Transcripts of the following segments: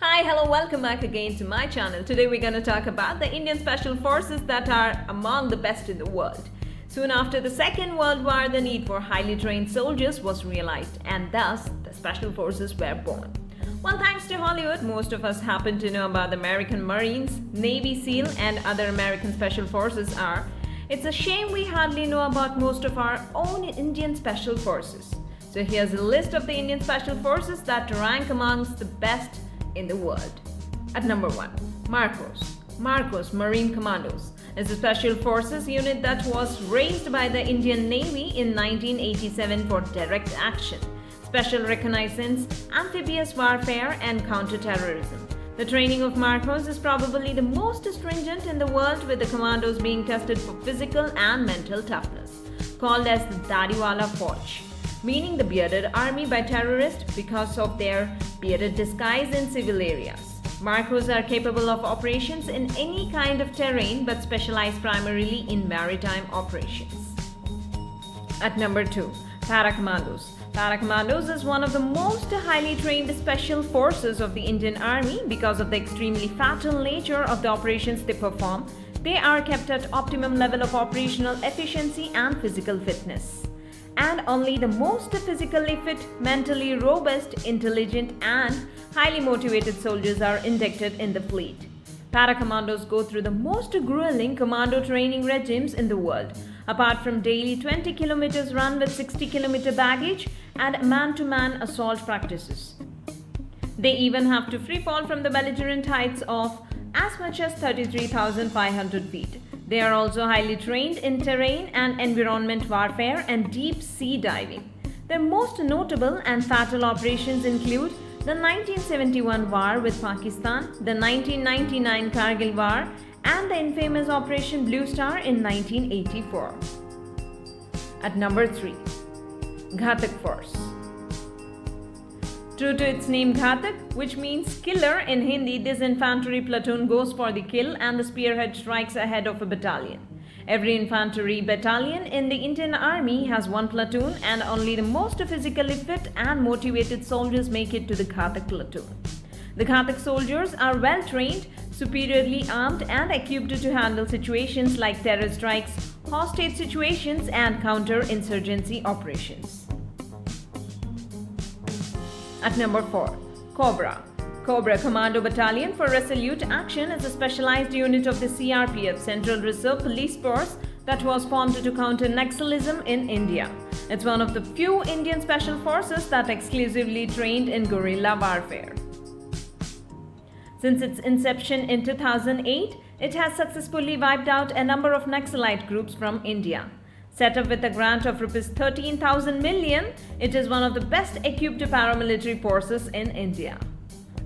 Hi, hello, welcome back again to my channel. Today we're going to talk about the Indian Special Forces that are among the best in the world. Soon after the Second World War, the need for highly trained soldiers was realized, and thus the Special Forces were born. Well, thanks to Hollywood, most of us happen to know about the American Marines, Navy SEAL, and other American Special Forces are. It's a shame we hardly know about most of our own Indian Special Forces. So here's a list of the Indian Special Forces that rank amongst the best in the world. At number 1, Marcos. Marcos Marine Commandos is a special forces unit that was raised by the Indian Navy in 1987 for direct action, special reconnaissance, amphibious warfare, and counter-terrorism. The training of Marcos is probably the most stringent in the world, with the commandos being tested for physical and mental toughness, called as the Dadiwala Fauj, meaning the bearded army by terrorists because of their bearded disguise in civil areas. Marcos are capable of operations in any kind of terrain but specialize primarily in maritime operations. At number 2, Paracommandos. Paracommandos is one of the most highly trained special forces of the Indian Army because of the extremely fatal nature of the operations they perform. They are kept at optimum level of operational efficiency and physical fitness. And only the most physically fit, mentally robust, intelligent, and highly motivated soldiers are inducted in the fleet. Paracommandos go through the most grueling commando training regimes in the world, apart from daily 20 kilometers run with 60 kilometer baggage and man-to-man assault practices. They even have to free fall from the belligerent heights of as much as 33,500 feet. They are also highly trained in terrain and environment warfare and deep sea diving. Their most notable and fatal operations include the 1971 war with Pakistan, the 1999 Kargil war, and the infamous Operation Blue Star in 1984. At number 3, Ghatak Force. True to its name Ghatak, which means killer in Hindi, this infantry platoon goes for the kill and the spearhead strikes ahead of a battalion. Every infantry battalion in the Indian Army has one platoon, and only the most physically fit and motivated soldiers make it to the Ghatak platoon. The Ghatak soldiers are well trained, superiorly armed, and equipped to handle situations like terror strikes, hostage situations, and counter-insurgency operations. At number 4, Cobra. Cobra Commando Battalion for Resolute Action is a specialized unit of the CRPF Central Reserve Police Force that was formed to counter Naxalism in India. It's one of the few Indian special forces that exclusively trained in guerrilla warfare. Since its inception in 2008, it has successfully wiped out a number of Naxalite groups from India. Set up with a grant of Rs 13,000 million, it is one of the best equipped paramilitary forces in India.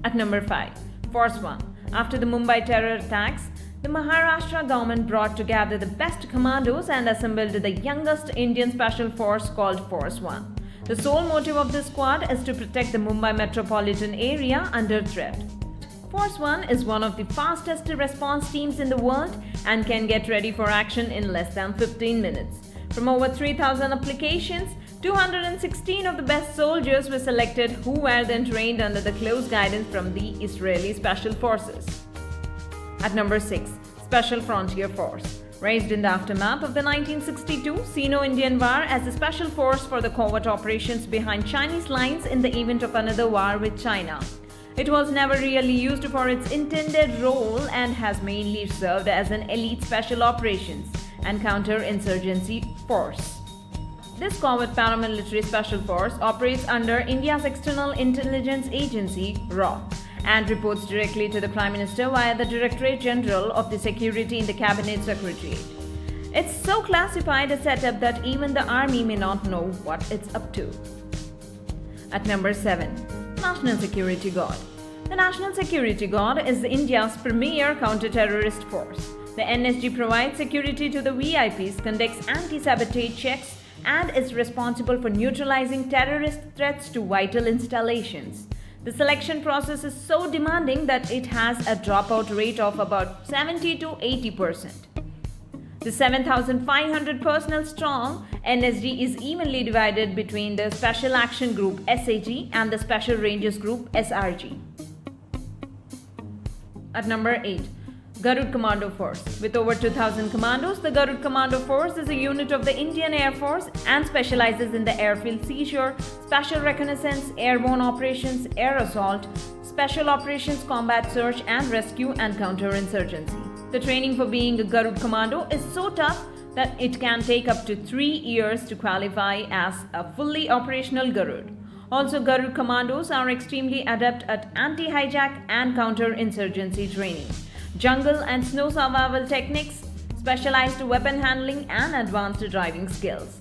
At number 5, Force 1. After the Mumbai terror attacks, the Maharashtra government brought together the best commandos and assembled the youngest Indian special force called Force 1. The sole motive of this squad is to protect the Mumbai metropolitan area under threat. Force 1 is one of the fastest response teams in the world and can get ready for action in less than 15 minutes. From over 3,000 applications, 216 of the best soldiers were selected, who were then trained under the close guidance from the Israeli Special Forces. At number 6, Special Frontier Force. Raised in the aftermath of the 1962 Sino-Indian War as a special force for the covert operations behind Chinese lines in the event of another war with China. It was never really used for its intended role and has mainly served as an elite special operations and counter-insurgency force. This covert paramilitary special force operates under India's External Intelligence Agency, RAW, and reports directly to the Prime Minister via the Directorate General of the Security in the Cabinet Secretariat. It's so classified a setup that even the army may not know what it's up to. At number 7, National Security Guard. The National Security Guard is India's premier counter-terrorist force. The NSG provides security to the VIPs, conducts anti-sabotage checks, and is responsible for neutralizing terrorist threats to vital installations. The selection process is so demanding that it has a dropout rate of about 70 to 80%. The 7,500 personnel strong NSG is evenly divided between the Special Action Group SAG and the Special Rangers Group SRG. At number 8, Garud Commando Force. With over 2,000 commandos, the Garud Commando Force is a unit of the Indian Air Force and specializes in the airfield seizure, special reconnaissance, airborne operations, air assault, special operations, combat search and rescue, and counterinsurgency. The training for being a Garud Commando is so tough that it can take up to 3 years to qualify as a fully operational Garud. Also, Garud Commandos are extremely adept at anti-hijack and counter-insurgency training, jungle and snow survival techniques, specialized weapon handling, and advanced driving skills.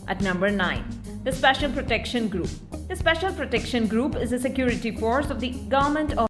At number 9, the Special Protection Group. The Special Protection Group is a security force of the Government of